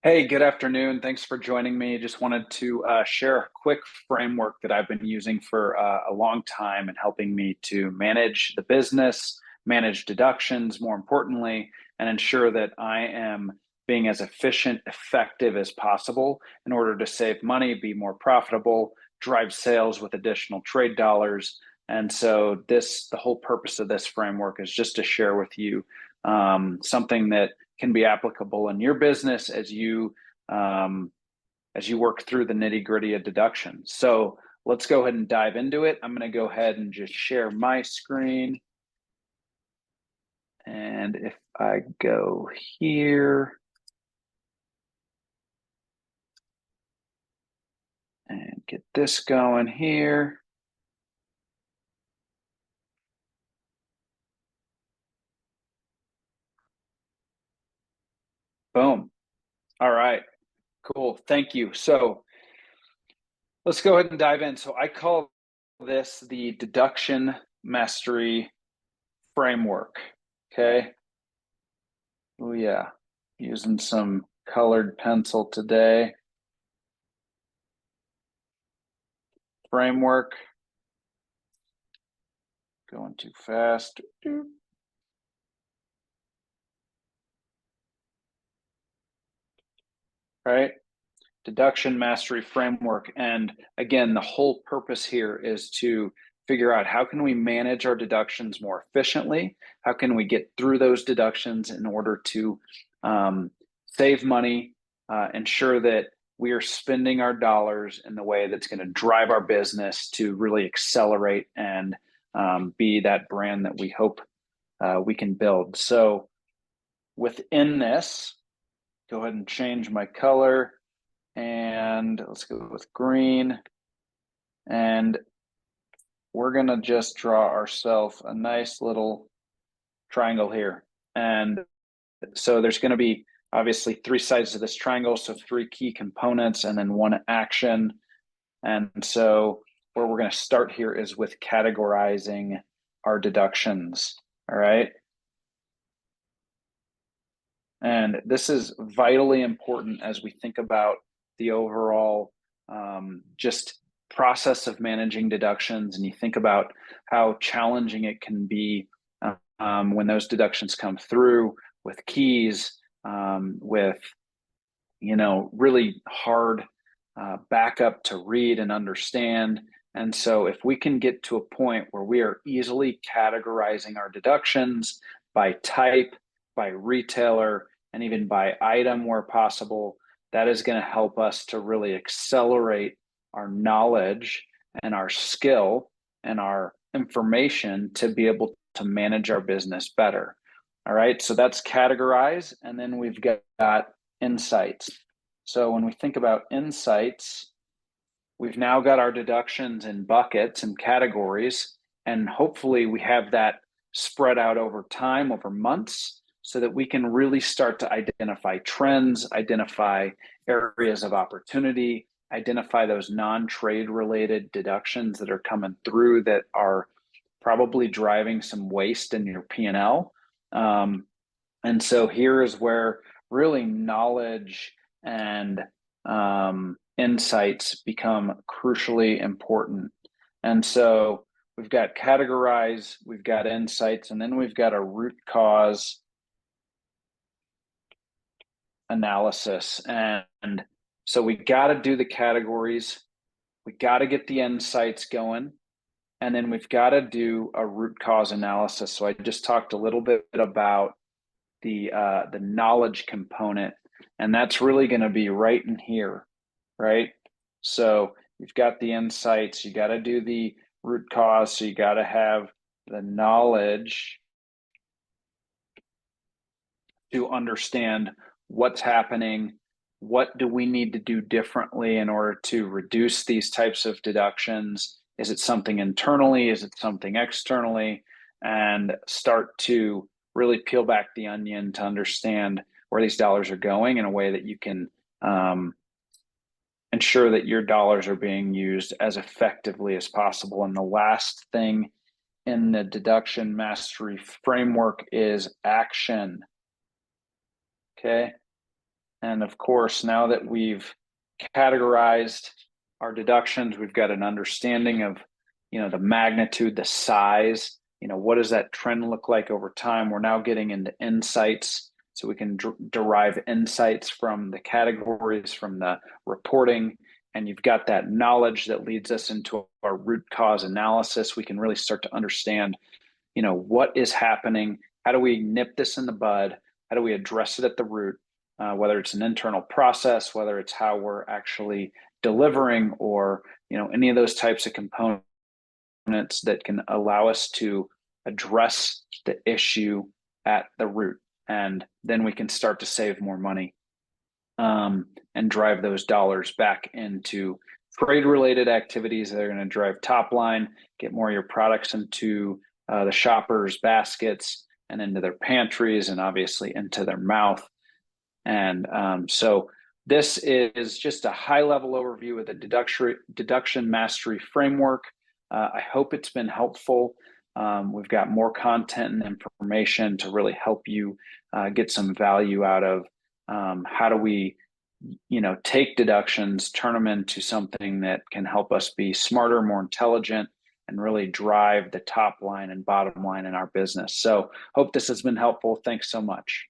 Hey, good afternoon. Thanks for joining me. Just wanted to share a quick framework that I've been using for a long time and helping me to manage the business, manage deductions, more importantly, and ensure that I am being as efficient, effective as possible in order to save money, be more profitable, drive sales with additional trade dollars. And so the whole purpose of this framework is just to share with you something that can be applicable in your business as you work through the nitty-gritty of deduction. So let's go ahead and dive into it. I'm going to go ahead and just share my screen. And if I go here and get this going here. Boom. All right, cool. Thank you. So let's go ahead and dive in. So I call this the Deduction Mastery Framework. Okay. Oh yeah, using some colored pencil today. Framework. Going too fast. Right? Deduction Mastery Framework. And again, the whole purpose here is to figure out how can we manage our deductions more efficiently? How can we get through those deductions in order to save money, ensure that we are spending our dollars in the way that's going to drive our business to really accelerate and be that brand that we hope we can build. So within this, go ahead and change my color. And let's go with green. And we're going to just draw ourselves a nice little triangle here. And so there's going to be obviously three sides to this triangle. So three key components and then one action. And so where we're going to start here is with categorizing our deductions. All right. And this is vitally important as we think about the overall just process of managing deductions, and you think about how challenging it can be when those deductions come through with keys, with really hard backup to read and understand. And so if we can get to a point where we are easily categorizing our deductions by type, by retailer, and even by item where possible, that is going to help us to really accelerate our knowledge and our skill and our information to be able to manage our business better. All right, so that's categorize. And then we've got insights. So when we think about insights, we've now got our deductions in buckets and categories, and hopefully we have that spread out over time, over months, so that we can really start to identify trends, identify areas of opportunity, identify those non-trade related deductions that are coming through that are probably driving some waste in your P&L. And so here is where really knowledge and insights become crucially important. And so we've got categorize, we've got insights, and then we've got a root cause analysis. And so we got to do the categories, we got to get the insights going, and then we've got to do a root cause analysis. So I just talked a little bit about the knowledge component, and that's really going to be right in here, right? So you've got the insights, you got to do the root cause, so you got to have the knowledge to understand what's happening, what do we need to do differently in order to reduce these types of deductions. Is it something internally? Is it something externally? And start to really peel back the onion to understand where these dollars are going in a way that you can ensure that your dollars are being used as effectively as possible. And the last thing in the deduction mastery framework is action. Okay. And of course, now that we've categorized our deductions, we've got an understanding of, the magnitude, the size, what does that trend look like over time? We're now getting into insights, so we can derive insights from the categories, from the reporting, and you've got that knowledge that leads us into our root cause analysis. We can really start to understand, what is happening? How do we nip this in the bud? How do we address it at the root? Whether it's an internal process, whether it's how we're actually delivering, or any of those types of components that can allow us to address the issue at the root, and then we can start to save more money, and drive those dollars back into trade-related activities that are going to drive top line, get more of your products into the shoppers' baskets and into their pantries, and obviously into their mouth. And so this is just a high-level overview of the deduction mastery framework. I hope it's been helpful. We've got more content and information to really help you get some value out of how do we, take deductions, turn them into something that can help us be smarter, more intelligent, and really drive the top line and bottom line in our business. So hope this has been helpful. Thanks so much.